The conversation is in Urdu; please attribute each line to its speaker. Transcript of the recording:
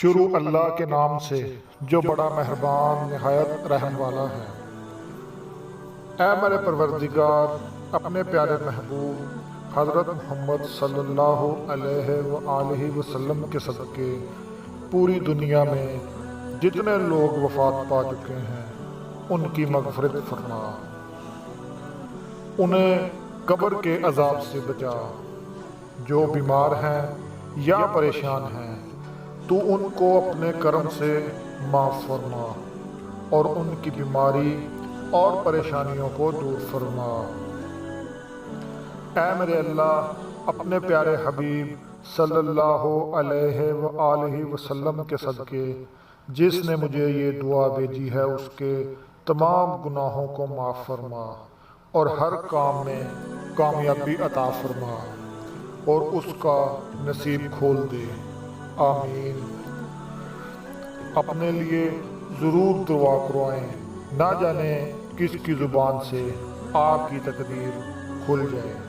Speaker 1: شروع اللہ کے نام سے جو بڑا مہربان نہایت رحم والا ہے۔ اے میرے پروردگار، اپنے پیارے محبوب حضرت محمد صلی اللہ علیہ وآلہ وسلم کے صدقے پوری دنیا میں جتنے لوگ وفات پا چکے ہیں ان کی مغفرت فرما، انہیں قبر کے عذاب سے بچا۔ جو بیمار ہیں یا پریشان ہیں تو ان کو اپنے کرم سے معاف فرما اور ان کی بیماری اور پریشانیوں کو دور فرما۔ اے میرے اللہ، اپنے پیارے حبیب صلی اللہ علیہ وآلہ وسلم کے صدقے جس نے مجھے یہ دعا بھیجی ہے اس کے تمام گناہوں کو معاف فرما اور ہر کام میں کامیابی عطا فرما اور اس کا نصیب کھول دے، آمین۔ اپنے لیے ضرور دعا کروائیں، نہ جانے کس کی زبان سے آپ کی تقدیر کھل جائے۔